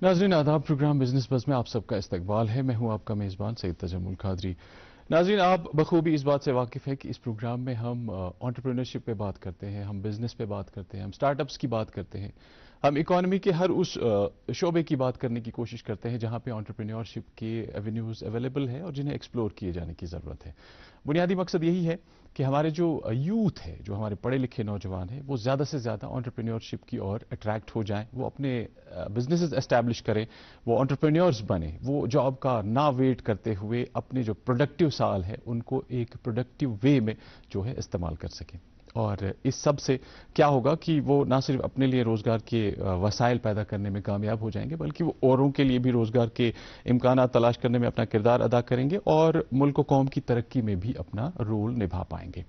नाज़रीन आदाब, programme business buzz में आप सबका इस्तकबाल है। मैं हूं आपका मेज़बान सईद तजम्मुल कादरी। नाज़रीन, आप बखूबी इस बात से वाकिफ़ है कि इस प्रोग्राम में हम एंटरप्रेन्योरशिप पे बात करते हैं, हम बिज़नेस पे बात करते हैं, हम स्टार्टअप्स की बात करते हैं, हम इकॉनमी के हर उस शोबे की बात करने की कोशिश करते हैं जहां पे एंटरप्रेन्योरशिप के एवेन्यूज़ अवेलेबल है और जिन्हें एक्सप्लोर किए जाने की ज़रूरत है। बुनियादी मकसद यही है कि हमारे जो यूथ है, जो हमारे पढ़े लिखे नौजवान हैं, वो ज़्यादा से ज़्यादा एंटरप्रेन्योरशिप की ओर अट्रैक्ट हो जाएं, वो अपने बिजनेसेस एस्टैब्लिश करें, वो एंटरप्रेन्योर्स बने, वो जॉब का ना वेट करते हुए अपने जो प्रोडक्टिव साल है उनको एक प्रोडक्टिव वे में जो है इस्तेमाल कर सकें। और इस सब से क्या होगा कि वो ना सिर्फ अपने लिए रोज़गार के वसाइल पैदा करने में कामयाब हो जाएंगे, बल्कि वो औरों के लिए भी रोज़गार के इम्कान तलाश करने में अपना किरदार अदा करेंगे और मुल्क व कौम की तरक्की में भी अपना रोल निभा पाएंगे।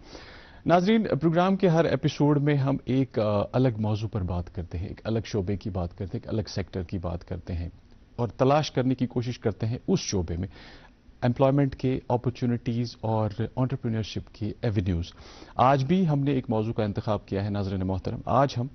नाजरीन, प्रोग्राम के हर एपिसोड में हम एक अलग मौजू पर बात करते हैं, एक अलग शोबे की बात करते हैं, एक अलग सेक्टर की बात करते हैं और तलाश करने की कोशिश करते हैं उस शोबे में एम्प्लॉयमेंट के अपॉर्चुनिटीज़ और एंटरप्रेन्योरशिप के एवेन्यूज़। आज भी हमने एक मौजू का इंतखाब किया है नाज़रीन मोहतरम। आज हम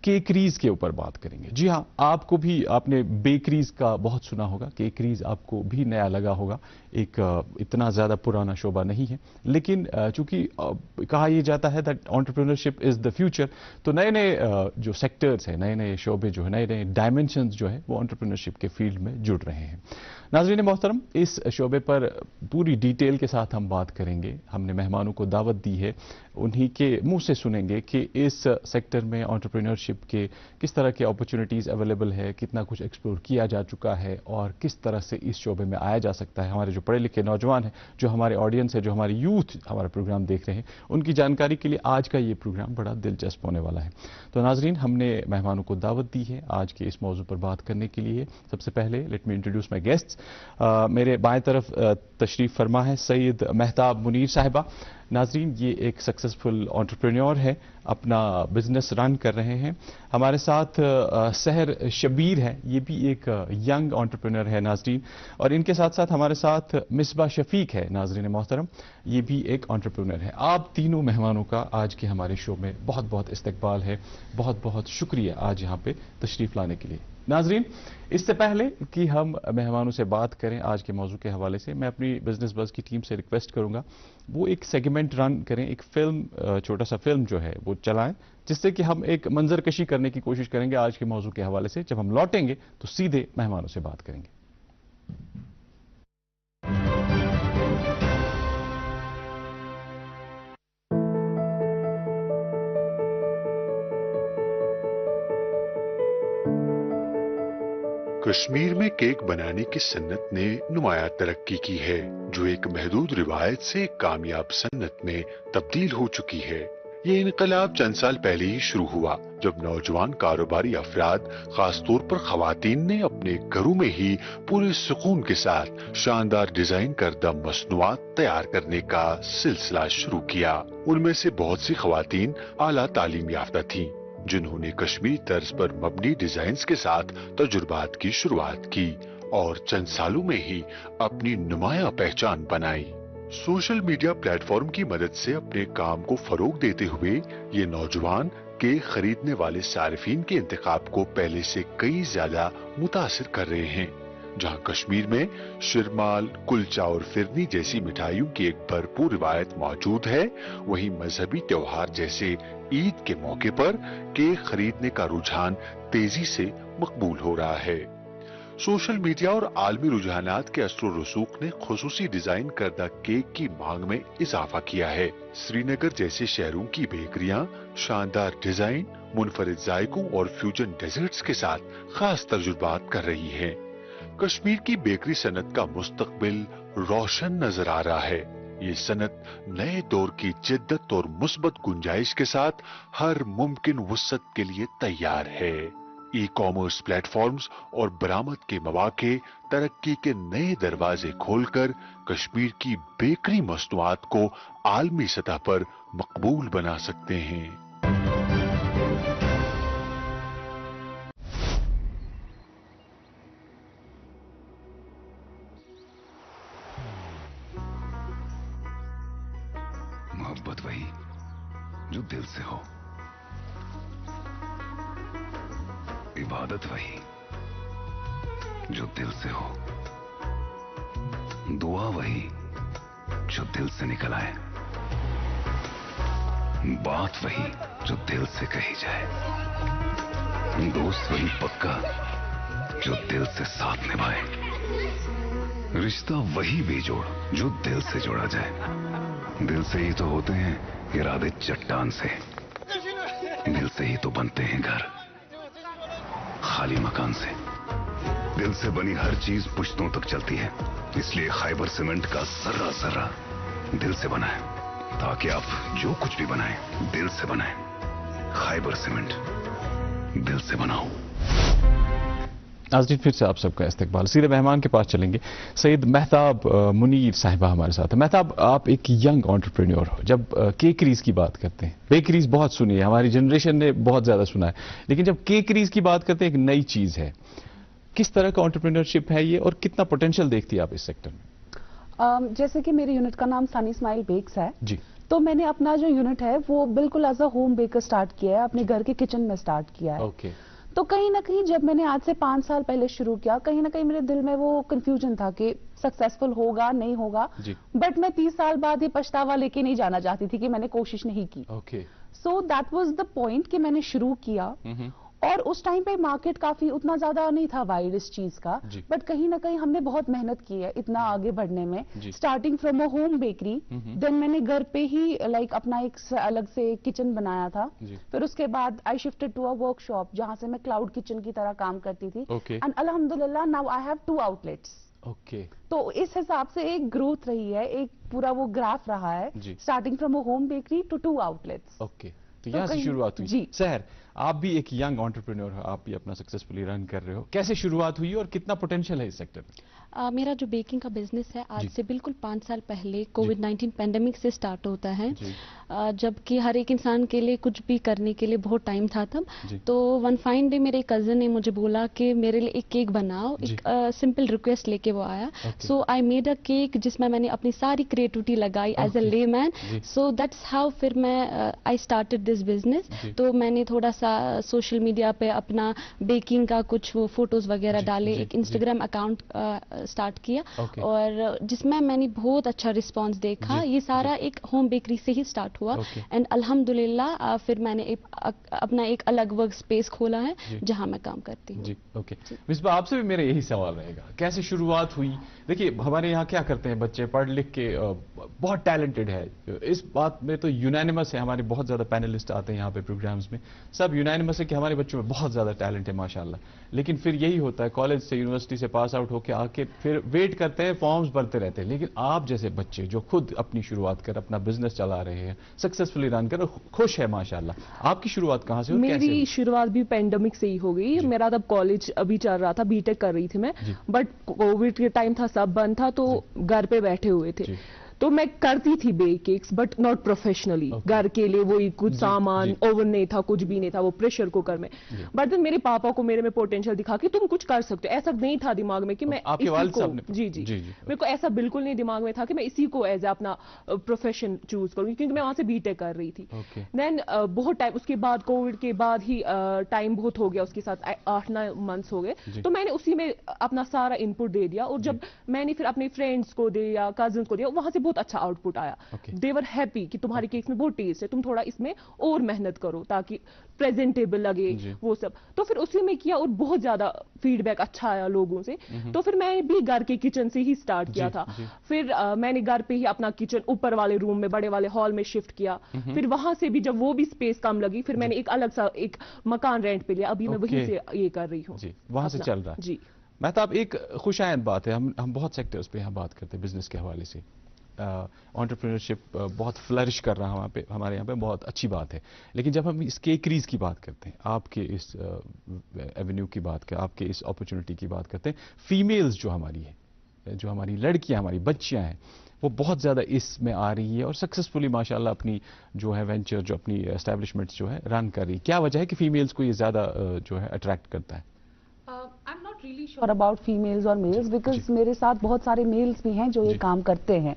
केकरीज के ऊपर बात करेंगे। जी हाँ, आपको भी आपने बेकरीज का बहुत सुना होगा, केकरीज आपको भी नया लगा होगा, एक इतना ज़्यादा पुराना शोबा नहीं है, लेकिन चूंकि कहा यह जाता है that entrepreneurship is the future, तो नए नए जो सेक्टर्स हैं, नए नए शोबे जो है, नए नए डायमेंशंस जो है वो एंटरप्रेन्योरशिप के फील्ड में जुड़ रहे हैं। नाज़रीन मोहतरम, इस शोबे पर पूरी डिटेल के साथ हम बात करेंगे। हमने मेहमानों को दावत दी है, उन्हीं के मुंह से सुनेंगे कि इस सेक्टर में एंटरप्रेन्योरशिप के किस तरह के अपॉर्चुनिटीज़ अवेलेबल है, कितना कुछ एक्सप्लोर किया जा चुका है और किस तरह से इस शोबे में आया जा सकता है। हमारे जो पढ़े लिखे नौजवान हैं, जो हमारे ऑडियंस है, जो हमारे यूथ हमारा प्रोग्राम देख रहे हैं, उनकी जानकारी के लिए आज का ये प्रोग्राम बड़ा दिलचस्प होने वाला है। तो नाजरीन, हमने मेहमानों को दावत दी है आज के इस मौजू पर बात करने के लिए। सबसे पहले let me introduce my guests. मेरे बाएं तरफ तशरीफ फरमा है सईद मेहताब मुनीर साहिबा। नाजरीन, ये एक सक्सेसफुल एंटरप्रेन्योर है, अपना बिजनेस रन कर रहे हैं। हमारे साथ सहर शबीर है, ये भी एक यंग एंटरप्रेन्योर है नाजरीन, और इनके साथ साथ हमारे साथ मिसबा शफीक है नाजरीन मोहतरम, ये भी एक एंटरप्रेन्योर है। आप तीनों मेहमानों का आज के हमारे शो में बहुत बहुत इस्तकबाल है, बहुत बहुत शुक्रिया आज यहाँ पे तशरीफ लाने के लिए। नाजरीन, इससे पहले कि हम मेहमानों से बात करें आज के मौजू के हवाले से, मैं अपनी बिजनेस बज़ की टीम से रिक्वेस्ट करूंगा वो एक सेगमेंट रन करें, एक फिल्म, छोटा सा फिल्म जो है वो चलाएं, जिससे कि हम एक मंजरकशी करने की कोशिश करेंगे आज के मौजू के हवाले से। जब हम लौटेंगे तो सीधे मेहमानों से बात करेंगे। कश्मीर में केक बनाने की सन्नत ने नुमाया तरक्की की है, जो एक महदूद रिवायत से एक कामयाब सन्नत में तब्दील हो चुकी है। ये इनकलाब चंद साल पहले ही शुरू हुआ, जब नौजवान कारोबारी अफराद, खासतौर पर खवातीन ने अपने घरों में ही पूरे सुकून के साथ शानदार डिजाइन करदा मसनूआत तैयार करने का सिलसिला शुरू किया। उनमें से बहुत सी खवातीन आला तालीम याफ्ता थीं, जिन्होंने कश्मीरी तर्ज पर मबनी डिजाइन्स के साथ तजुर्बात की शुरुआत की और चंद सालों में ही अपनी नुमाया पहचान बनाई। सोशल मीडिया प्लेटफॉर्म की मदद से अपने काम को फरोग देते हुए ये नौजवान केक खरीदने वाले सारिफीन के इंतखाब को पहले से कई ज्यादा मुतासिर कर रहे हैं। जहां कश्मीर में शिरमाल, कुलचा और फिरनी जैसी मिठाइयों की एक भरपूर रिवायत मौजूद है, वहीं मजहबी त्योहार जैसे ईद के मौके पर केक खरीदने का रुझान तेजी से मकबूल हो रहा है। सोशल मीडिया और आलमी रुझानात के असर रसूख ने खुसूसी डिजाइन करदा केक की मांग में इजाफा किया है। श्रीनगर जैसे शहरों की बेकरियां शानदार डिजाइन, मुनफरिद जायकों और फ्यूजन डेजर्ट्स के साथ खास तजुर्बात कर रही हैं। कश्मीर की बेकरी सनत का मुस्तकबिल रोशन नजर आ रहा है। ये सनत नए दौर की जिद्दत और मुस्बत गुंजाइश के साथ हर मुमकिन वुसअत के लिए तैयार है। ई कॉमर्स प्लेटफॉर्म्स और बरामद के मौके तरक्की के नए दरवाजे खोलकर कश्मीर की बेकरी मसनूआत को आलमी सतह पर मकबूल बना सकते हैं। मोहब्बत वही जो दिल से हो, इबादत वही जो दिल से हो, दुआ वही जो दिल से निकल आए, बात वही जो दिल से कही जाए, दोस्त वही पक्का जो दिल से साथ निभाए, रिश्ता वही बेजोड़ जो दिल से जोड़ा जाए। दिल से ही तो होते हैं इरादे चट्टान से, दिल से ही तो बनते हैं घर खाली मकान से। दिल से बनी हर चीज पुश्तों तक चलती है, इसलिए खैबर सीमेंट का जर्रा जर्रा दिल से बना है, ताकि आप जो कुछ भी बनाएं दिल से बनाएं। खैबर सीमेंट, दिल से बनाओ। नाज़रीन, फिर से आप सबका इस्तकबाल। सीधे मेहमान के पास चलेंगे। सैयद मेहताब मुनीर साहिबा हमारे साथ है। मेहताब, आप एक यंग एंटरप्रेन्योर हो। जब केकरीज की बात करते हैं, बेकरीज बहुत सुनी है, हमारी जनरेशन ने बहुत ज्यादा सुना है, लेकिन जब केकरीज की बात करते हैं एक नई चीज है। किस तरह का एंटरप्रेन्योरशिप है ये और कितना पोटेंशियल देखती है आप इस सेक्टर में? जैसे कि मेरे यूनिट का नाम सनी स्माइल बेक्स है जी। तो मैंने अपना जो यूनिट है वो बिल्कुल as a home baker start किया है, अपने घर के किचन में स्टार्ट किया है। ओके। तो कहीं ना कहीं जब मैंने आज से 5 साल पहले शुरू किया, कहीं ना कहीं मेरे दिल में वो कंफ्यूजन था कि सक्सेसफुल होगा नहीं होगा, बट मैं 30 साल बाद ये पछतावा लेके नहीं जाना चाहती थी कि मैंने कोशिश नहीं की। Okay. So that was the point कि मैंने शुरू किया, और उस टाइम पे मार्केट काफी उतना ज्यादा नहीं था वाइड इस चीज का, बट कहीं ना कहीं हमने बहुत मेहनत की है इतना आगे बढ़ने में। Starting from a home bakery, then मैंने घर पे ही लाइक अपना एक अलग से किचन बनाया था। फिर उसके बाद I shifted to a workshop जहां से मैं क्लाउड किचन की तरह काम करती थी, एंड अल्हम्दुलिल्लाह now I have 2 outlets. Okay. तो इस हिसाब से एक ग्रोथ रही है, एक पूरा वो ग्राफ रहा है, starting from a home bakery to 2 outlets. Okay. तो यहाँ से शुरुआत हुई। जी सहर, आप भी एक यंग एंटरप्रेन्योर हो, आप भी अपना सक्सेसफुली रन कर रहे हो। कैसे शुरुआत हुई और कितना पोटेंशियल है इस सेक्टर में? मेरा जो बेकिंग का बिजनेस है आज से बिल्कुल 5 साल पहले कोविड-19 पैंडेमिक से स्टार्ट होता है, जबकि हर एक इंसान के लिए कुछ भी करने के लिए बहुत टाइम था तब। तो वन फाइन डे मेरे कजन ने मुझे बोला कि मेरे लिए एक केक बनाओ, एक सिंपल रिक्वेस्ट लेके वो आया। सो आई मेड अ केक जिसमें मैंने अपनी सारी क्रिएटिविटी लगाई as a layman. So that's how फिर मैं आई स्टार्टेड दिस बिजनेस। तो मैंने थोड़ा सा सोशल मीडिया पे अपना बेकिंग का कुछ वो फोटोज वगैरह डाले, एक इंस्टाग्राम अकाउंट स्टार्ट किया, और जिसमें मैंने बहुत अच्छा रिस्पांस देखा। ये सारा एक होम बेकरी से ही स्टार्ट हुआ, एंड अल्हम्दुलिल्लाह फिर मैंने अपना एक अलग वर्क स्पेस खोला है जहां मैं काम करती हूँ। जी, ओके। मिसबा, आपसे भी मेरा यही सवाल रहेगा, कैसे शुरुआत हुई? देखिए, हमारे यहाँ क्या करते हैं बच्चे, पढ़ लिख के बहुत टैलेंटेड है, इस बात में तो यूनानिमस है। हमारे बहुत ज्यादा पैनलिस्ट आते हैं यहाँ पे प्रोग्राम्स में, सब यूनानिमस है कि हमारे बच्चों में बहुत ज्यादा टैलेंट है माशाल्लाह। लेकिन फिर यही होता है, कॉलेज से यूनिवर्सिटी से पास आउट होकर आके फिर वेट करते हैं, फॉर्म्स भरते रहते हैं। लेकिन आप जैसे बच्चे जो खुद अपनी शुरुआत कर अपना बिजनेस चला रहे हैं, सक्सेसफुली रन कर, खुश है माशाल्लाह। आपकी शुरुआत कहाँ से? मेरी शुरुआत भी पैंडेमिक से ही हो गई। मेरा तब कॉलेज अभी चल रहा था, बीटेक कर रही थी मैं, बट कोविड के टाइम था, सब बंद था, तो घर पे बैठे हुए थे। तो मैं करती थी bake cakes, but not professionally. घर के लिए वही कुछ सामान, ओवन नहीं था, कुछ भी नहीं था, वो प्रेशर कुकर में। बट देन मेरे पापा को मेरे में पोटेंशियल दिखा कि तुम कुछ कर सकते हो। ऐसा नहीं था दिमाग में कि मैं आपके वालिद साहब ने? जी। मेरे को ऐसा बिल्कुल नहीं दिमाग में था कि मैं इसी को एज अपना प्रोफेशन चूज करूंगी, क्योंकि मैं वहां से बीटेक कर रही थी। देन बहुत टाइम उसके बाद, कोविड के बाद ही टाइम बहुत हो गया, उसके साथ 8-9 मंथ्स हो गए, तो मैंने उसी में अपना सारा इनपुट दे दिया। और जब मैंने फिर अपने फ्रेंड्स को दिया, कजिन्स को दिया, वहां से बहुत अच्छा आउटपुट आया। दे वर हैप्पी कि तुम्हारे केक्स में बहुत टेस्ट है, तुम थोड़ा इसमें और मेहनत करो ताकि प्रेजेंटेबल लगे, वो सब। तो फिर उसी में किया और बहुत ज्यादा फीडबैक अच्छा आया लोगों से। तो फिर मैं भी घर के किचन से ही स्टार्ट किया था। फिर मैंने घर पे ही अपना किचन ऊपर वाले रूम में, बड़े वाले हॉल में शिफ्ट किया। फिर वहां से भी जब वो भी स्पेस कम लगी, फिर मैंने एक अलग सा एक मकान रेंट पे लिया। अभी मैं वहीं से ये कर रही हूँ, वहां से चल रहा है। जी मेहताब, एक खुशायन बात है, हम बहुत सेक्टर्स पे यहाँ बात करते हैं बिजनेस के हवाले से। एंटरप्रेन्योरशिप बहुत फ्लरिश कर रहा है वहाँ पे, हमारे यहाँ पे बहुत अच्छी बात है। लेकिन जब हम इस केकरीज की बात करते हैं, आपके इस एवेन्यू की बात करते हैं, आपके इस अपॉर्चुनिटी की बात करते हैं, फीमेल्स जो हमारी है, जो हमारी लड़कियां, हमारी बच्चियां हैं, वो बहुत ज़्यादा इसमें आ रही है और सक्सेसफुली माशाल्लाह अपनी जो है वेंचर, जो अपनी एस्टैब्लिशमेंट्स जो है रन कर रही है। क्या वजह है कि फीमेल्स को ये ज़्यादा जो है अट्रैक्ट करता है? I am not really sure about females और मेल्स, बिकॉज मेरे साथ बहुत सारे मेल्स भी हैं जो ये काम करते हैं।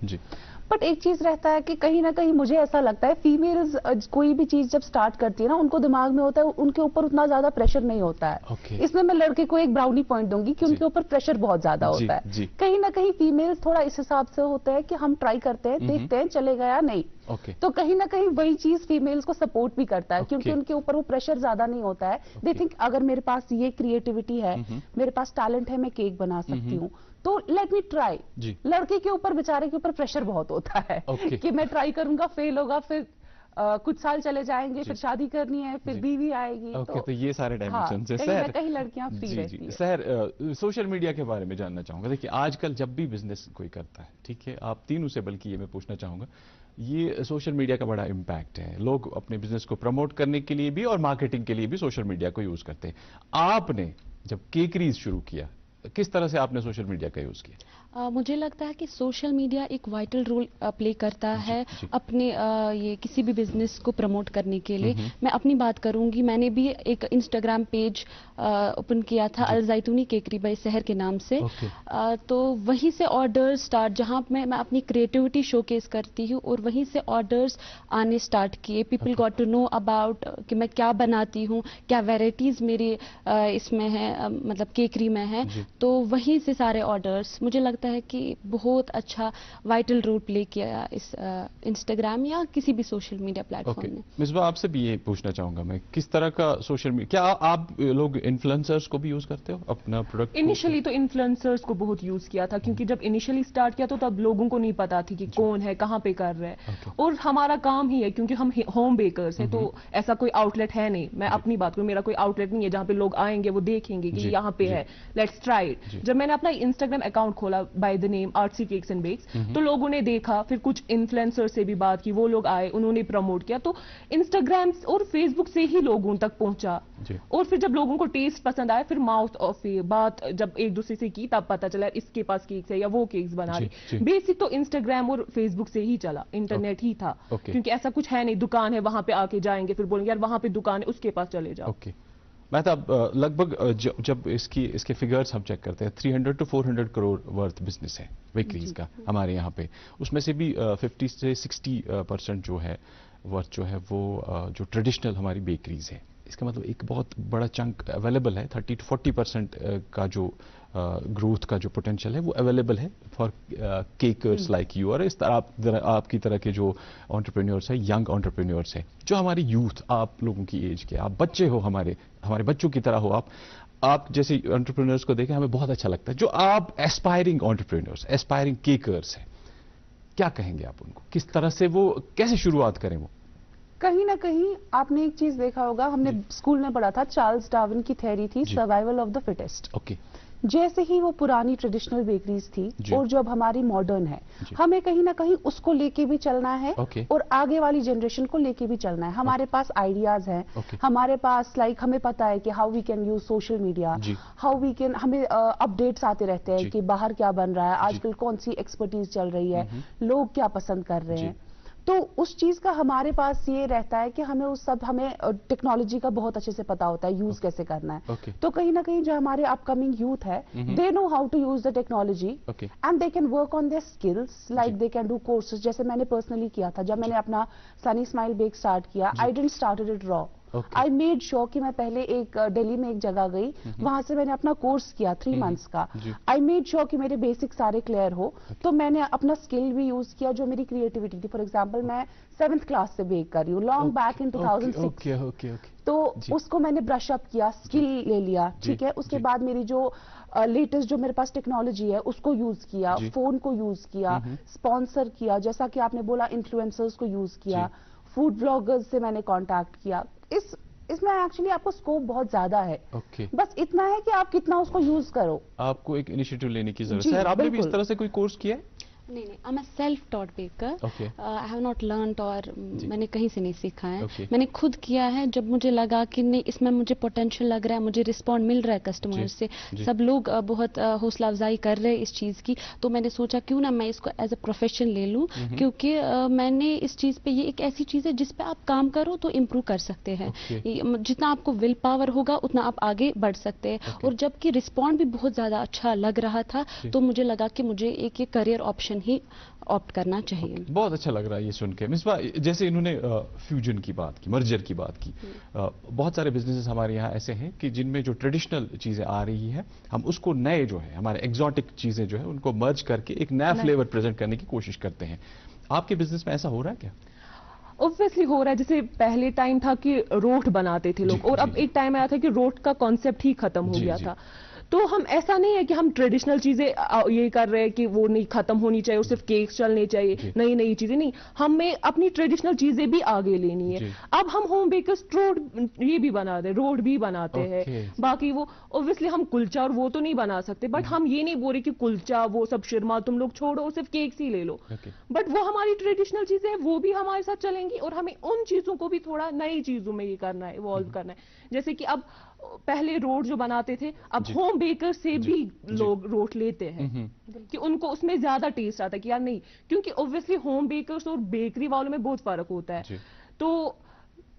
बट एक चीज रहता है कि कहीं ना कहीं मुझे ऐसा लगता है फीमेल्स कोई भी चीज जब स्टार्ट करती है ना, उनको दिमाग में होता है उनके ऊपर उतना ज्यादा प्रेशर नहीं होता है। इसमें मैं लड़के को एक ब्राउनी पॉइंट दूंगी कि उनके ऊपर प्रेशर बहुत ज्यादा होता है। कहीं ना कहीं फीमेल्स थोड़ा इस हिसाब से होता है कि हम ट्राई करते हैं, देखते हैं चलेगा या नहीं। तो कहीं ना कहीं वही चीज फीमेल्स को सपोर्ट भी करता है, क्योंकि उनके ऊपर वो प्रेशर ज्यादा नहीं होता है। दे थिंक अगर मेरे पास ये क्रिएटिविटी है, मेरे पास टैलेंट है, मैं केक बना सकती हूँ, तो लेट मी ट्राई। लड़के के ऊपर, बेचारे के ऊपर प्रेशर बहुत होता है कि मैं ट्राई करूंगा, फेल होगा, फिर कुछ साल चले जाएंगे, फिर शादी करनी है, फिर बीवी आएगी। तो ये सारे डायमेंशंस हैं। कहीं ना कहीं लड़कियां फ्री रहती हैं। सर, सोशल मीडिया के बारे में जानना चाहूंगा। देखिए आजकल जब भी बिजनेस कोई करता है, ठीक है, आप तीनों से बल्कि ये मैं पूछना चाहूंगा, ये सोशल मीडिया का बड़ा इम्पैक्ट है। लोग अपने बिजनेस को प्रमोट करने के लिए भी और मार्केटिंग के लिए भी सोशल मीडिया को यूज करते हैं। आपने जब केकरीज शुरू किया, किस तरह से आपने सोशल मीडिया का यूज किया? मुझे लगता है कि सोशल मीडिया एक वाइटल रोल प्ले करता है अपने ये किसी भी बिजनेस को प्रमोट करने के लिए। मैं अपनी बात करूंगी, मैंने भी एक इंस्टाग्राम पेज ओपन किया था, अल जैतूनी केकरी बाई सहर के नाम से। तो वहीं से ऑर्डर्स स्टार्ट, जहां मैं अपनी क्रिएटिविटी शोकेस करती हूँ, और वहीं से ऑर्डर्स आने स्टार्ट किए। People got to know about कि मैं क्या बनाती हूँ, क्या वेराइटीज मेरी इसमें है, मतलब केकरी में है। तो वहीं से सारे ऑर्डर्स, मुझे लगता है कि बहुत अच्छा वाइटल रोल प्ले किया इस इंस्टाग्राम या किसी भी सोशल मीडिया प्लेटफॉर्म ने। मिसबा, आपसे भी ये पूछना चाहूंगा मैं, किस तरह का सोशल मीडिया, क्या आप लोग इन्फ्लुएंसर्स को भी यूज करते हो अपना प्रोडक्ट? इनिशियली तो इन्फ्लुएंसर्स को बहुत यूज किया था, क्योंकि जब इनिशियली स्टार्ट किया तो तब लोगों को नहीं पता थी कि कौन है, कहाँ पे कर रहे हैं। और हमारा काम ही है, क्योंकि हम होम बेकर्स हैं, तो ऐसा कोई आउटलेट है नहीं। मैं अपनी बात करूं, मेरा कोई आउटलेट नहीं है जहाँ पे लोग आएंगे, वो देखेंगे कि यहाँ पे है, लेट्स ट्राई इट। जब मैंने अपना इंस्टाग्राम अकाउंट खोला by the name artsy cakes and bakes, तो लोगों ने देखा, फिर कुछ इन्फ्लुएंसर से भी बात की, वो लोग आए, उन्होंने प्रमोट किया, तो इंस्टाग्राम और फेसबुक से ही लोगों तक पहुंचा। और फिर जब लोगों को टेस्ट पसंद आया, फिर माउथ ऑफ बात जब एक दूसरे से की, तब पता चला इसके पास केक्स है या वो केक्स बना रही। बेसिक तो इंस्टाग्राम और फेसबुक से ही चला, इंटरनेट ही था, क्योंकि ऐसा कुछ है नहीं दुकान है वहां पे आके जाएंगे फिर बोलेंगे यार वहां पे दुकान है, उसके पास चले जाओ। मैं तो लगभग जब इसके फिगर्स हम चेक करते हैं, 300 to 400 करोड़ वर्थ बिजनेस है बेकरीज का हमारे यहाँ पे। उसमें से भी 50 से 60% जो है वर्थ जो है वो जो ट्रेडिशनल हमारी बेकरीज है। इसका मतलब एक बहुत बड़ा चंक अवेलेबल है। 30 to 40% का जो ग्रोथ का जो पोटेंशियल है वो अवेलेबल है फॉर केकर्स लाइक यू, और इस तरह आपकी तरह के जो एंटरप्रेन्योर्स है, यंग एंटरप्रेन्योर्स है, जो हमारी यूथ, आप लोगों की एज के, आप बच्चे हो, हमारे बच्चों की तरह हो। आप जैसे एंटरप्रेन्योर्स को देखें, हमें बहुत अच्छा लगता है। जो आप एस्पायरिंग एंटरप्रेन्योर्स, एस्पायरिंग केकर्स हैं, क्या कहेंगे आप उनको? किस तरह से वो कैसे शुरुआत करें? वो कहीं ना कहीं आपने एक चीज देखा होगा, हमने स्कूल में पढ़ा था, चार्ल्स डार्विन की थ्योरी थी सर्वाइवल ऑफ द फिटेस्ट। जैसे ही वो पुरानी ट्रेडिशनल बेकरीज थी और जब हमारी मॉडर्न है, हमें कहीं ना कहीं उसको लेके भी चलना है और आगे वाली जनरेशन को लेके भी चलना है। हमारे पास आइडियाज हैं, हमारे पास हमें पता है कि how we can use social media, how we can, हमें अपडेट्स आते रहते हैं कि बाहर क्या बन रहा है, आजकल कौन सी एक्सपर्टीज चल रही है, लोग क्या पसंद कर रहे हैं। तो उस चीज का हमारे पास ये रहता है कि हमें टेक्नोलॉजी का बहुत अच्छे से पता होता है, यूज कैसे करना है। तो कहीं ना कहीं जो हमारे अपकमिंग यूथ है, they know how to use the technology and they can work on their skills, like they can do courses. जैसे मैंने पर्सनली किया था, जब मैंने अपना सनी स्माइल बेक स्टार्ट किया, I didn't started it raw. I made sure कि मैं पहले एक दिल्ली में एक जगह गई, वहां से मैंने अपना कोर्स किया 3 मंथ्स का। आई मेड श्योर कि मेरे बेसिक सारे क्लियर हो। तो मैंने अपना स्किल भी यूज किया, जो मेरी क्रिएटिविटी थी। फॉर एग्जांपल, मैं 7th क्लास से बेक कर रही हूँ, लॉन्ग बैक इन 2006। तो उसको मैंने ब्रश अप किया, स्किल ले लिया, ठीक है। उसके बाद मेरी जो लेटेस्ट जो मेरे पास टेक्नोलॉजी है उसको यूज किया, फोन को यूज किया, स्पॉन्सर किया, जैसा कि आपने बोला इन्फ्लुएंसर्स को यूज किया, फूड ब्लॉगर्स से मैंने कांटेक्ट किया। इसमें एक्चुअली आपको स्कोप बहुत ज्यादा है। बस इतना है कि आप कितना उसको यूज करो। आपको एक इनिशिएटिव लेने की जरूरत है। आपने भी इस तरह से कोई कोर्स किया है? नहीं, I am self taught baker. I have not learned, और मैंने कहीं से नहीं सीखा है। मैंने खुद किया है। जब मुझे लगा कि नहीं, इसमें मुझे पोटेंशियल लग रहा है, मुझे रिस्पॉन्ड मिल रहा है कस्टमर से, सब लोग बहुत हौसला अफजाई कर रहे हैं इस चीज़ की, तो मैंने सोचा क्यों ना मैं इसको एज अ प्रोफेशन ले लूँ। क्योंकि मैंने इस चीज़ पे, ये एक ऐसी चीज़ है जिस पे आप काम करो तो इम्प्रूव कर सकते हैं। जितना आपको विल पावर होगा उतना आप आगे बढ़ सकते हैं। और जबकि रिस्पॉन्ड भी बहुत ज़्यादा अच्छा लग रहा था, तो मुझे लगा कि मुझे एक ये करियर ऑप्शन प्रोफेशन ही ऑप्ट करना चाहिए. बहुत अच्छा लग रहा है ये सुन के. मिसबा, जैसे इन्होंने फ्यूजन की बात की, मर्जर की बात की, बहुत सारे बिजनेसेस हमारे यहाँ ऐसे हैं कि जिनमें जो ट्रेडिशनल चीजें आ रही है हम उसको नए जो है हमारे एग्जॉटिक चीजें जो है उनको मर्ज करके एक नया फ्लेवर प्रेजेंट करने की कोशिश करते हैं. आपके बिजनेस में ऐसा हो रहा है क्या? ऑब्वियसली हो रहा है. जैसे पहले टाइम था कि रोट बनाते थे लोग, और अब एक टाइम आया था कि रोट का कॉन्सेप्ट ही खत्म हो गया था. तो हम ऐसा नहीं है कि हम ट्रेडिशनल चीजें ये कर रहे हैं कि वो नहीं खत्म होनी चाहिए और सिर्फ केक्स चलने चाहिए, नई नई चीजें नहीं, हमें अपनी ट्रेडिशनल चीजें भी आगे लेनी है. अब हम होम बेकर्स रोड ये भी बनाते हैं, रोड भी बनाते हैं. बाकी वो ऑब्वियसली हम कुलचा और वो तो नहीं बना सकते, बट हम ये नहीं बोल रहे कि कुलचा वो सब शिरमा तुम लोग छोड़ो, सिर्फ केक्स ही ले लो. बट वो हमारी ट्रेडिशनल चीजें हैं, वो भी हमारे साथ चलेंगी, और हमें उन चीजों को भी थोड़ा नई चीजों में ये करना है, इवॉल्व करना है. जैसे कि अब पहले रोड जो बनाते थे, अब होम बेकर से भी लोग रोट लेते हैं कि उनको उसमें ज्यादा टेस्ट आता है कि यार नहीं, क्योंकि ऑब्वियसली होम बेकर्स और बेकरी वालों में बहुत फर्क होता है. तो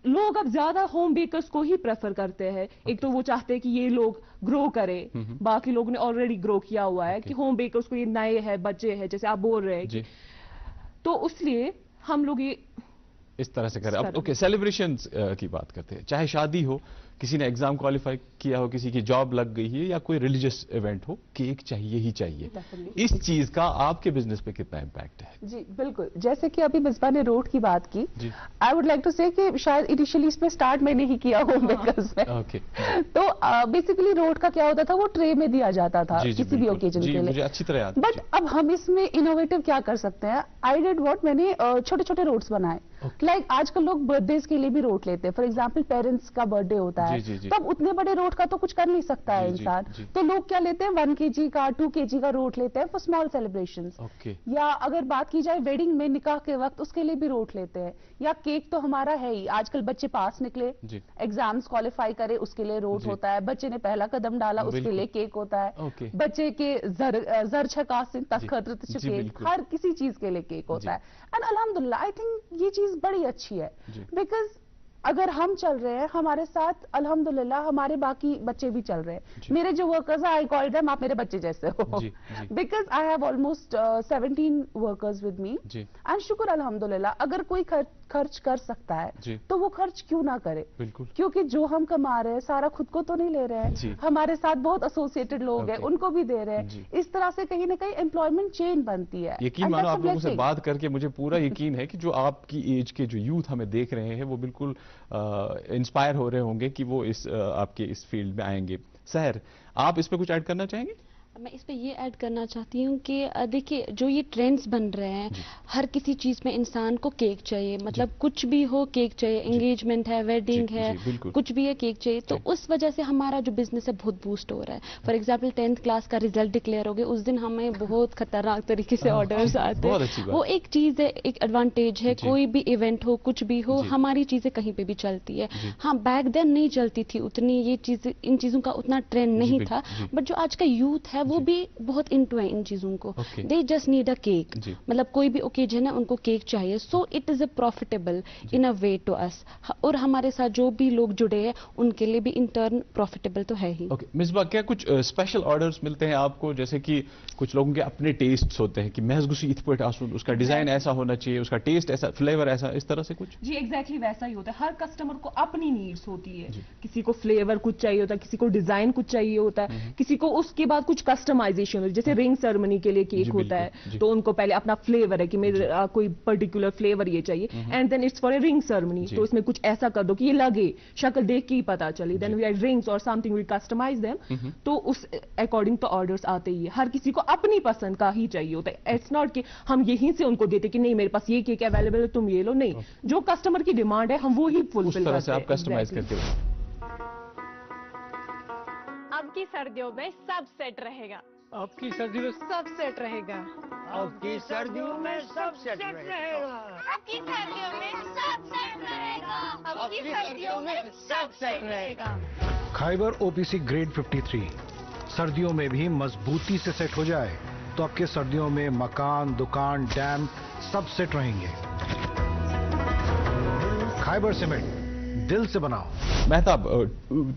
लोग अब ज्यादा होम बेकर्स को ही प्रेफर करते हैं. एक तो वो चाहते हैं कि ये लोग ग्रो करे, बाकी लोगों ने ऑलरेडी ग्रो किया हुआ है, कि होम बेकर्स को ये नए हैं, बच्चे हैं, जैसे आप बोल रहे हैं. तो इसलिए हम लोग ये इस तरह से करें. अब ओके, सेलिब्रेशंस की बात करते हैं. चाहे शादी हो, किसी ने एग्जाम क्वालिफाई किया हो, किसी की जॉब लग गई है, या कोई रिलीजियस इवेंट हो, केक चाहिए ही चाहिए. इस चीज का आपके बिजनेस पे कितना इम्पैक्ट है? जी बिल्कुल. जैसे कि अभी मिसबा ने रोट की बात की, आई वुड लाइक टू से कि शायद इनिशियली इसमें स्टार्ट मैंने ही किया होम बेकर्स में. तो बेसिकली रोट का क्या होता था, वो ट्रे में दिया जाता था किसी भी ओकेजन के लिए. मुझे अच्छी तरह याद है. बट अब हम इसमें इनोवेटिव क्या कर सकते हैं. आई डिड व्हाट, मैंने छोटे छोटे रोट्स बनाए. लाइक आजकल लोग बर्थडेज के लिए भी रोट लेते हैं. फॉर एग्जाम्पल पेरेंट्स का बर्थडे होता है, तब उतने बड़े रोट का तो कुछ कर नहीं सकता है इंसान. तो लोग क्या लेते हैं, 1 kg का 2 kg का रोट लेते हैं फॉर स्मॉल सेलिब्रेशंस. या अगर बात की जाए वेडिंग में, निकाह के वक्त, उसके लिए भी रोट लेते हैं. या केक तो हमारा है ही. आजकल बच्चे पास निकले, एग्जाम्स क्वालिफाई करे, उसके लिए रोट होता है. बच्चे ने पहला कदम डाला, उसके लिए केक होता है. बच्चे के जर छकासिन केक, हर किसी चीज के लिए केक होता है. एंड अल्हम्दुलिल्लाह आई थिंक ये चीज बड़ी अच्छी है, बिकॉज अगर हम चल रहे हैं, हमारे साथ अल्हम्दुलिल्लाह हमारे बाकी बच्चे भी चल रहे हैं. मेरे जो वर्कर्स हैं, आई कॉल देम, आप मेरे बच्चे जैसे हो, because I have almost 17 workers with me. And शुक्र अल्हम्दुलिल्लाह, अगर कोई खर्च कर सकता है तो वो खर्च क्यों ना करे. क्योंकि जो हम कमा रहे हैं सारा खुद को तो नहीं ले रहे हैं, हमारे साथ बहुत एसोसिएटेड लोग हैं, उनको भी दे रहे हैं. इस तरह से कहीं ना कहीं एम्प्लॉयमेंट चेन बनती है. यकीन मानो, आप लोगों से बात करके मुझे पूरा यकीन है कि जो आपकी एज के जो यूथ हमें देख रहे हैं, वो बिल्कुल इंस्पायर हो रहे होंगे कि वो आपके इस फील्ड में आएंगे. सहर, आप इस पे कुछ ऐड करना चाहेंगे? मैं इस पे ये ऐड करना चाहती हूँ कि देखिए, जो ये ट्रेंड्स बन रहे हैं, हर किसी चीज में इंसान को केक चाहिए. मतलब कुछ भी हो केक चाहिए. एंगेजमेंट है, वेडिंग है, कुछ भी है, केक चाहिए. तो उस वजह से हमारा जो बिजनेस है बहुत बूस्ट हो रहा है. फॉर एग्जाम्पल 10th क्लास का रिजल्ट डिक्लेयर हो गया, उस दिन हमें बहुत खतरनाक तरीके से ऑर्डर्स आते हैं. वो एक चीज है, एक एडवांटेज है. कोई भी इवेंट हो, कुछ भी हो, हमारी चीजें कहीं पे भी चलती है. हाँ, बैक देन नहीं चलती थी उतनी ये चीजें, इन चीजों का उतना ट्रेंड नहीं था. बट जो आज का यूथ है वो भी बहुत इंटू है इन चीजों को. They just need a cake. मतलब कोई भी ओकेजन है, उनको केक चाहिए. So it is a profitable in a way to us. और हमारे साथ जो भी लोग जुड़े हैं उनके लिए भी इन टर्न प्रॉफिटेबल तो है ही. मिसबा, क्या कुछ स्पेशल ऑर्डर्स मिलते हैं आपको? जैसे कि कुछ लोगों के अपने टेस्ट्स होते हैं कि महजगुसी इतपट आसून, उसका डिजाइन ऐसा होना चाहिए, उसका टेस्ट ऐसा, फ्लेवर ऐसा, इस तरह से कुछ. जी एग्जैक्टली वैसा ही होता है. हर कस्टमर को अपनी नीड्स होती है. किसी को फ्लेवर कुछ चाहिए होता है, किसी को डिजाइन कुछ चाहिए होता है, किसी को उसके बाद कुछ कस्टमाइजेशन. जैसे रिंग सेरेमनी के लिए केक होता है, तो उनको पहले अपना फ्लेवर है कि मेरे कोई पर्टिकुलर फ्लेवर ये चाहिए, and then it's for a ring ceremony. तो इसमें कुछ ऐसा कर दो कि ये लगे, शक्ल देख के ही पता चले. देन वी आर रिंग्स और समथिंग, वी कस्टमाइज देम. तो उस अकॉर्डिंग तो ऑर्डर्स आते ही है. हर किसी को अपनी पसंद का ही चाहिए होता है. इट्स नॉट कि हम यहीं से उनको देते कि नहीं मेरे पास ये केक अवेलेबल है, तुम ये लो. नहीं, जो कस्टमर की डिमांड है हम वो ही फुलफिल करते हैं. आप कस्टमाइज करते हो. अब की सर्दियों में सब सेट रहेगा. आपकी सर्दियों में सब सेट रहेगा. आपकी सर्दियों में सब सेट रहेगा. आपकी सर्दियों में सब सेट रहेगा. आपकी सर्दियों में सब सेट रहेगा. खाइबर ओपीसी ग्रेड 53 सर्दियों में भी मजबूती से सेट हो जाए तो आपके सर्दियों में मकान, दुकान, डैम सब सेट रहेंगे. खाइबर सीमेंट दिल से बनाओ। महताब,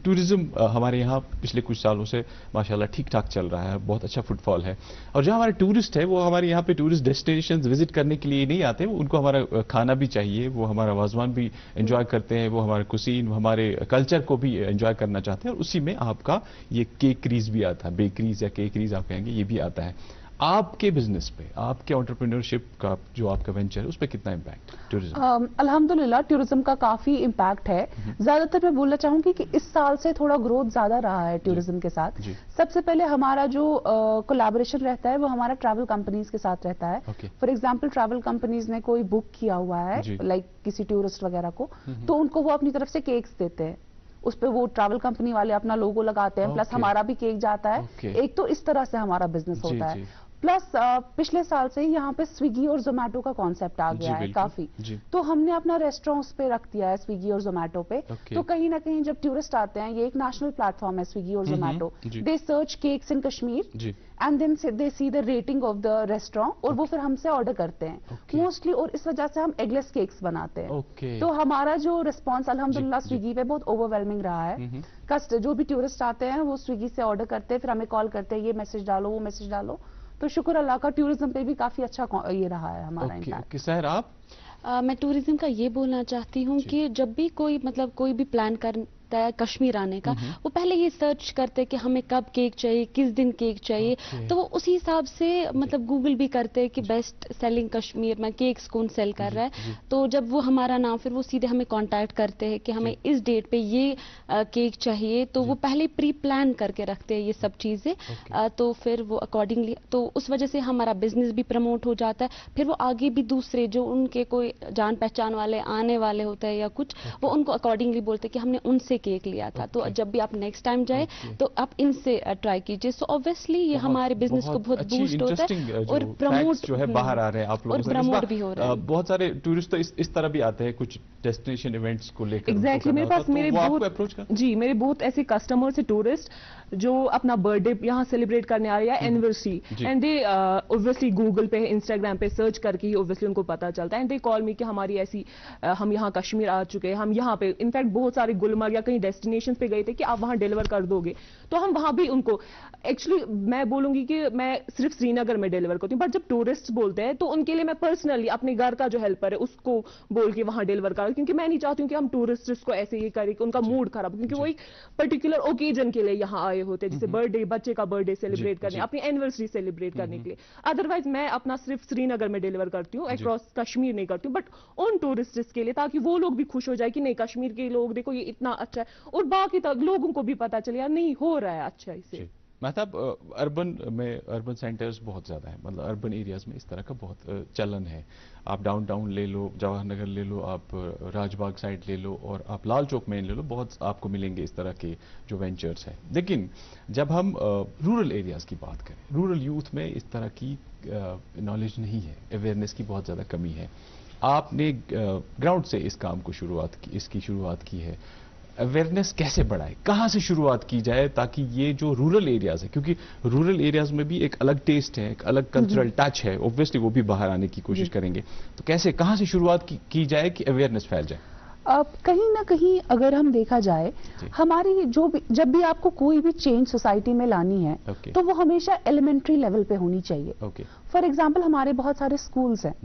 टूरिज्म हमारे यहाँ पिछले कुछ सालों से माशाल्लाह ठीक ठाक चल रहा है, बहुत अच्छा फुटफॉल है, और जो हमारे टूरिस्ट है वो हमारे यहाँ पे टूरिस्ट डेस्टिनेशंस विजिट करने के लिए नहीं आते, उनको हमारा खाना भी चाहिए, वो हमारा वाजवान भी एंजॉय करते हैं, वो हमारे कुसीन, हमारे कल्चर को भी एंजॉय करना चाहते हैं, और उसी में आपका ये केकरीज भी आता है, बेकरीज या केकरीज आप कहेंगे, ये भी आता है। आपके बिजनेस पे, आपके एंटरप्रेन्योरशिप का जो आपका वेंचर है, उस पे कितना इम्पैक्ट टूरिज्म? अल्हम्दुलिल्लाह टूरिज्म का काफी इम्पैक्ट है। ज्यादातर मैं बोलना चाहूंगी कि इस साल से थोड़ा ग्रोथ ज्यादा रहा है टूरिज्म के साथ। सबसे पहले हमारा जो कोलैबोरेशन रहता है वो हमारा ट्रैवल कंपनीज के साथ रहता है। फॉर एग्जांपल ट्रैवल कंपनीज ने कोई बुक किया हुआ है लाइक किसी टूरिस्ट वगैरह को, तो उनको वो अपनी तरफ से केक्स देते हैं, उस पे वो ट्रैवल कंपनी वाले अपना लोगो लगाते हैं, प्लस हमारा भी केक जाता है। एक तो इस तरह से हमारा बिजनेस होता है। प्लस पिछले साल से ही यहाँ पे स्विगी और जोमेटो का कॉन्सेप्ट आ गया है काफी, तो हमने अपना रेस्टोरेंट उस पे रख दिया है, स्विगी और जोमेटो पे। तो कहीं ना कहीं जब टूरिस्ट आते हैं, ये एक नेशनल प्लेटफॉर्म है स्विगी और Zomato, they search cakes in Kashmir and then they see the rating of the restaurant, और वो फिर हमसे ऑर्डर करते हैं मोस्टली, और इस वजह से हम एगलेस केक्स बनाते हैं। तो हमारा जो रिस्पॉन्स अल्हम्दुलिल्लाह स्विगी पे बहुत ओवरवेलमिंग रहा है। जो भी टूरिस्ट आते हैं वो स्विगी से ऑर्डर करते हैं, फिर हमें कॉल करते हैं, ये मैसेज डालो, वो मैसेज डालो। तो शुक्र अल्लाह का टूरिज्म पे भी काफी अच्छा ये रहा है हमारा इम्पैक्ट। सर आप? मैं टूरिज्म का ये बोलना चाहती हूँ कि जब भी कोई कोई भी प्लान करता है कश्मीर आने का, वो पहले ये सर्च करते हैं कि हमें कब केक चाहिए, किस दिन केक चाहिए, तो वो उसी हिसाब से गूगल भी करते हैं कि बेस्ट सेलिंग कश्मीर में केक्स कौन सेल कर रहा है। तो जब वो हमारा नाम, फिर वो सीधे हमें कांटेक्ट करते हैं कि हमें इस डेट पे ये केक चाहिए, तो वो पहले प्री प्लान करके रखते हैं ये सब चीजें। तो फिर वो अकॉर्डिंगली, तो उस वजह से हमारा बिजनेस भी प्रमोट हो जाता है। फिर वो आगे भी दूसरे जो उनके कोई जान पहचान वाले आने वाले होते हैं या कुछ, वो उनको अकॉर्डिंगली बोलते हैं कि हमने उनसे केक लिया था, तो जब भी आप नेक्स्ट टाइम जाए तो आप इनसे ट्राई कीजिए। सो ऑब्वियसली ये हमारे बिजनेस को बहुत बूस्ट होता है, और प्रमोट जो है बाहर आ रहे हैं आप लोगों से, प्रमोट भी हो रहा है। बहुत सारे टूरिस्ट तो इस तरह भी आते हैं कुछ डेस्टिनेशन इवेंट्स को लेकर। एग्जैक्टली, मेरे पास मेरे बहुत ऐसे कस्टमर्स से टूरिस्ट जो अपना बर्थडे यहाँ सेलिब्रेट करने आ रहे हैं, anniversary, and they obviously Google पे, इंस्टाग्राम पे सर्च करके ही ऑब्वियसली उनको पता चलता है, एंड दे कॉल मी कि हमारी ऐसी हम यहाँ कश्मीर आ चुके हैं, हम यहाँ पे इनफैक्ट बहुत सारे गुलमर्ग या कहीं डेस्टिनेशन पे गए थे कि आप वहां डिलीवर कर दोगे, तो हम वहां भी उनको, एक्चुअली मैं बोलूंगी कि मैं सिर्फ श्रीनगर में डिलीवर करती हूँ, बट जब टूरिस्ट बोलते हैं तो उनके लिए मैं पर्सनली अपने घर का जो हेल्पर है उसको बोल के वहां डिलीवर कर, क्योंकि मैं नहीं चाहती हूँ कि हम टूरिस्ट को ऐसे ये करें कि उनका मूड खराब, क्योंकि वो एक पर्टिकुलर ओकेजन के लिए यहाँ आए होते हैं, जैसे बर्थडे, बच्चे का बर्थडे सेलिब्रेट करने, अपनी एनिवर्सरी सेलिब्रेट करने के लिए। अदरवाइज मैं अपना सिर्फ श्रीनगर में डिलीवर करती हूँ, अक्रॉस कश्मीर नहीं करती हूँ, बट उन टूरिस्ट के लिए, ताकि वो लोग भी खुश हो जाए कि नहीं कश्मीर के लोग देखो ये इतना अच्छा है, और बाकी लोगों को भी पता चले यार नहीं हो रहा है अच्छा इसे। मतलब अर्बन सेंटर्स बहुत ज़्यादा है, मतलब अर्बन एरियाज में इस तरह का बहुत चलन है। आप डाउनटाउन ले लो, जवाहर नगर ले लो, आप राजबाग साइड ले लो, और आप लाल चौक में ले लो, बहुत आपको मिलेंगे इस तरह के जो वेंचर्स हैं। लेकिन जब हम रूरल एरियाज की बात करें, रूरल यूथ में इस तरह की नॉलेज नहीं है, अवेयरनेस की बहुत ज़्यादा कमी है। आपने ग्राउंड से इस काम को इसकी शुरुआत की है। अवेयरनेस कैसे बढ़ाए, कहाँ से शुरुआत की जाए, ताकि ये जो रूरल एरियाज है, क्योंकि रूरल एरियाज में भी एक अलग टेस्ट है, एक अलग कल्चरल टच है, ऑब्वियसली वो भी बाहर आने की कोशिश करेंगे, तो कैसे, कहाँ से शुरुआत की जाए कि अवेयरनेस फैल जाए? कहीं ना कहीं अगर हम देखा जाए, हमारी जब भी आपको कोई भी चेंज सोसाइटी में लानी है, तो वो हमेशा एलिमेंट्री लेवल पे होनी चाहिए। फॉर एग्जाम्पल हमारे बहुत सारे स्कूल्स हैं,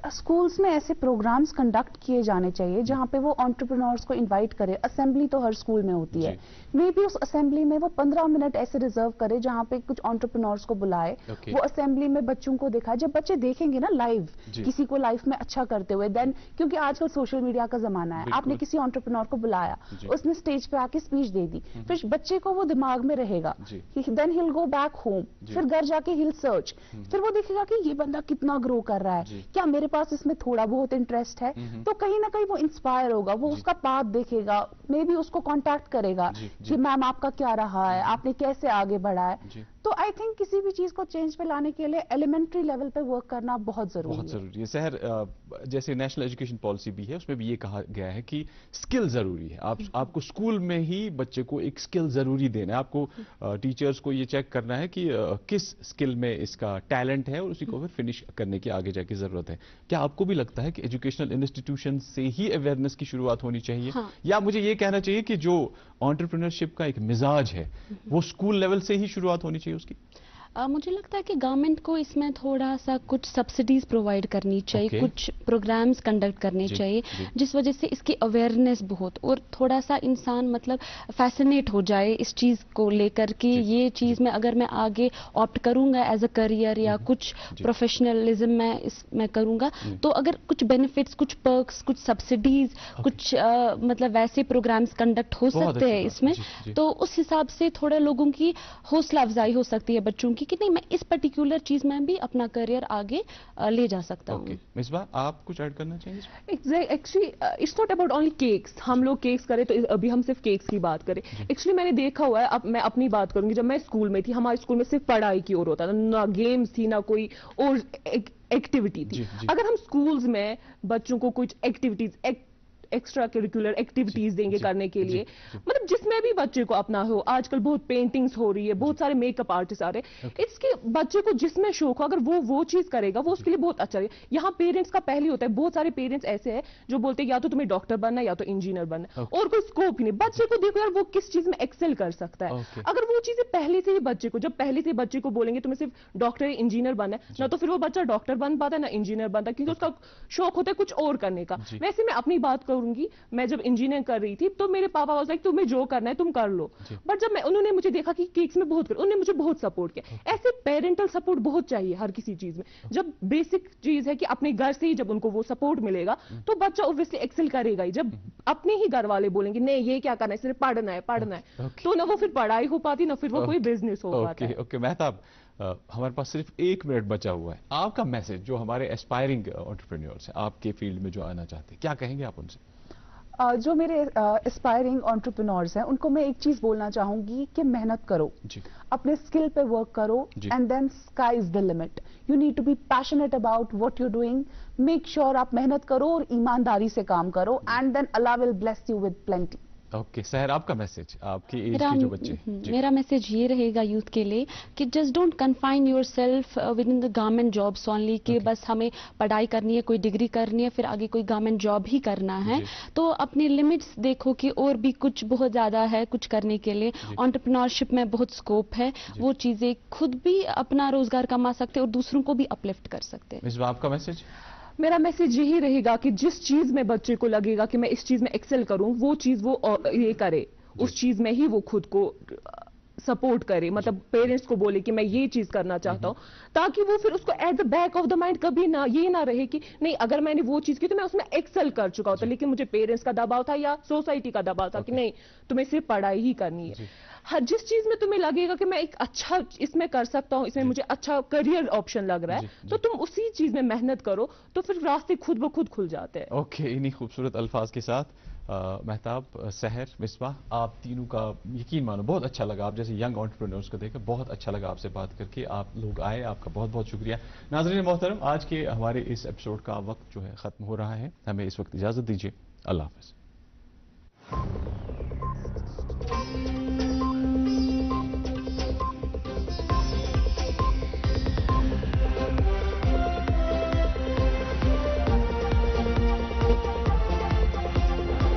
स्कूल्स में ऐसे प्रोग्राम्स कंडक्ट किए जाने चाहिए जहां पे वो एंटरप्रेन्योर्स को इनवाइट करे। असेंबली तो हर स्कूल में होती है, मे बी उस असेंबली में वो 15 मिनट ऐसे रिजर्व करे जहां पे कुछ एंटरप्रेन्योर्स को बुलाए, वो असेंबली में बच्चों को दिखाए। जब बच्चे देखेंगे ना लाइव किसी को लाइफ में अच्छा करते हुए, देन क्योंकि आजकल सोशल मीडिया का जमाना है, आपने किसी एंटरप्रेन्योर को बुलाया, उसने स्टेज पे आके स्पीच दे दी, फिर बच्चे को वो दिमाग में रहेगा, then he will go back home, फिर घर जाके ही विल सर्च, फिर वो देखेगा कि ये बंदा कितना ग्रो कर रहा है, क्या मेरे पास इसमें थोड़ा बहुत इंटरेस्ट है, तो कहीं ना कहीं वो इंस्पायर होगा, वो उसका पाथ देखेगा, मे बी उसको कांटेक्ट करेगा कि मैम आपका क्या रहा है, आपने कैसे आगे बढ़ा है। تو آئی تھنک کسی بھی چیز کو چینج پہ لانے کے لیے ایلیمنٹری لیول پہ ورک کرنا بہت ضروری ہے. سحر, جیسے نیشنل ایجوکیشن پالیسی بھی ہے, اس میں بھی یہ کہا گیا ہے کہ اسکل ضروری ہے. آپ کو اسکول میں ہی بچے کو ایک اسکل ضروری دینا ہے. آپ کو ٹیچرز کو یہ چیک کرنا ہے کہ کس اسکل میں اس کا ٹیلنٹ ہے اور اسی کو پھر فنش کرنے کی آگے جا کے ضرورت ہے. کیا آپ کو بھی لگتا ہے کہ ایجوکیشنل انسٹیٹیوشن سے ہی اویئرنیس کی شروعات ہونی چاہیے, یا مجھے یہ کہنا چاہیے کہ جو انٹرپرینورشپ کا ایک مزاج ہے وہ اسکول لیول سے ہی شروعات ہونی چاہیے اس کی؟ مجھے لگتا ہے کہ گورنمنٹ کو اس میں تھوڑا سا کچھ سبسڈیز پرووائڈ کرنی چاہیے, کچھ پروگرامز کنڈکٹ کرنے چاہیے, جس وجہ سے اس کی اویئرنیس بہت, اور تھوڑا سا انسان مطلب فیسنیٹ ہو جائے اس چیز کو لے کر کہ یہ چیز میں اگر میں آگے آپٹ کروں گا ایز اے کریئر یا کچھ پروفیشنلزم میں اس میں کروں گا, تو اگر کچھ بینیفٹس, کچھ پرکس, کچھ سبسڈیز, کچھ مطلب ویسے پروگرامز کنڈکٹ ہو سکتے ہیں اس میں, تو اس حساب سے تھوڑے لوگوں کی حوصلہ افزائی ہو سکتی ہے بچوں کی کہ نہیں میں اس پرٹیکولر چیز میں بھی اپنا کریئر آگے لے جا سکتا ہوں. مصباح, آپ کچھ ایڈ کرنا چاہیں گے؟ Actually it's not about only cakes. ہم لوگ کیکس کریں تو ابھی ہم صرف کیکس کی بات کریں. ایکچولی میں نے دیکھا ہوا ہے, اب میں اپنی بات کروں گی, جب میں اسکول میں تھی ہمارے اسکول میں صرف پڑھائی کی اور ہوتا تھا, نہ گیمز تھی نہ کوئی اور ایکٹیویٹی تھی. اگر ہم اسکولز میں بچوں کو کچھ ایکٹیویٹیز ایکسٹرا کریکولر ایکٹیویٹیز دیں گے کرنے کے لیے, مطلب جس میں بھی بچے کو اپنا ہو. آج کل بہت پینٹنگز ہو رہی ہے, بہت سارے میک اپ آرٹسٹ آ رہے ہیں, اس کے بچے کو جس میں شوق ہو اگر وہ چیز کرے گا وہ اس کے لیے بہت اچھا ہے. یہاں پیرنٹس کا پہلے ہوتا ہے, بہت سارے پیرنٹس ایسے ہیں جو بولتے ہیں یا تو تمہیں ڈاکٹر بننا ہے یا تو انجینئر بننا ہے, اور کوئی اسکوپ ہی نہیں. بچے کو دیکھو یار وہ کس چیز میں ایکسل کر سکتا ہے. اگر وہ چیزیں پہلے سے ہی بچے کو, جب پہلے سے بچے کو بولیں گے تمہیں صرف ڈاکٹر یا انجینئر بننا ہے, نہ تو پھر وہ بچہ ڈاکٹر بن پاتا ہے نہ انجینئر بنتا ہے, کیونکہ اس کا شوق ہوتا ہے کچھ اور کرنے کا. ویسے میں اپنی بات کروں گی, میں جب انجینئر کر رہی تھی تو میرے پاپا واز لائک تمہیں جو کرنا ہے تم کر لو, بٹ جب انہوں نے مجھے دیکھا کہ کیکس میں بہت انہوں نے مجھے بہت سپورٹ کیا. ایسے پیرنٹل سپورٹ بہت چاہیے ہر کسی چیز میں. جب بیسک چیز ہے کہ اپنے گھر سے ہی جب ان کو وہ سپورٹ ملے گا تو بچہ اوبویسلی ایکسل کرے گا ہی. جب اپنے ہی گھر والے بولیں گے نہیں یہ کیا کرنا ہے, صرف پڑھنا ہے, تو نہ وہ پھر پڑھائی ہو پاتی نہ پھر وہ کوئی بزنس ہو پاتا ہے. اوکے مہتاب, ہمارے پاس صرف 1 منٹ بچا ہوا ہے. آپ کا میسج جو ہمارے ایسپائرنگ انٹرپرینیورس ہیں, آپ کے فیلڈ میں جو آنا چاہتے ہیں, کیا کہیں گے آپ ان سے؟ جو میرے اسپائرنگ انٹرپرینورز ہیں ان کو میں ایک چیز بولنا چاہوں گی کہ محنت کرو, اپنے اسکل پہ ورک کرو, and then sky is the limit. You need to be passionate about what you doing. Make sure آپ محنت کرو اور ایمانداری سے کام کرو, and then Allah will bless you with plenty. Okay Sehar, آپ کا میسج آپ کی ایج کے جو بچے؟ میرا میسج یہ رہے گا یوتھ کے لیے کہ just don't confine your self with in the government jobs only, کہ بس ہمیں پڑھائی کرنی ہے, کوئی ڈگری کرنی ہے, پھر آگے کوئی گورنمنٹ جاب ہی کرنا ہے. تو اپنے لمٹس دیکھو کہ اور بھی کچھ بہت زیادہ ہے کچھ کرنے کے لیے. انٹرپرینورشپ میں بہت اسکوپ ہے, وہ چیزیں خود بھی اپنا روزگار کما سکتے اور دوسروں کو بھی اپلفٹ کر سکتے. مصباح, آپ کا میسج؟ میرا میسج یہی رہے گا کہ جس چیز میں بچے کو لگے گا کہ میں اس چیز میں ایکسل کروں, وہ چیز وہ یہ کرے, اس چیز میں ہی وہ خود کو سپورٹ کرے. مطلب پیرنٹس کو بولے کہ میں یہ چیز کرنا چاہتا ہوں, تاکہ وہ پھر اس کو at the back of the mind کبھی نہ یہ نہ رہے کہ نہیں اگر میں نے وہ چیز کی تو میں اس میں ایکسل کر چکا ہوتا, لیکن مجھے پیرنٹس کا دباؤ تھا یا سوسائٹی کا دباؤ تھا کہ نہیں تمہیں صرف پڑھائی ہی کرنی ہے. جس چیز میں تمہیں لگے گا کہ میں ایک اچھا اس میں کر سکتا ہوں, اس میں مجھے اچھا کریئر آپشن لگ رہا ہے, تو تم اسی چیز میں محنت کرو, تو پھر راستے خود بخود کھل جاتے ہیں. اوکے, انہی خوبصورت الفاظ کے ساتھ مہتاب, سحر, مصباح, آپ تینوں کا یقین مانو بہت اچھا لگا. آپ جیسے ینگ انٹرپرینورس کو دیکھ کر بہت اچھا لگا آپ سے بات کر کے. آپ لوگ آئے, آپ کا بہت بہت شکریہ. ناظرین محترم, آج کے ہمارے اس ایپیسوڈ کا وقت جو ہے ختم ہو رہا ہے. ہمیں اس وقت اجازت دیجیے. اللہ حافظ.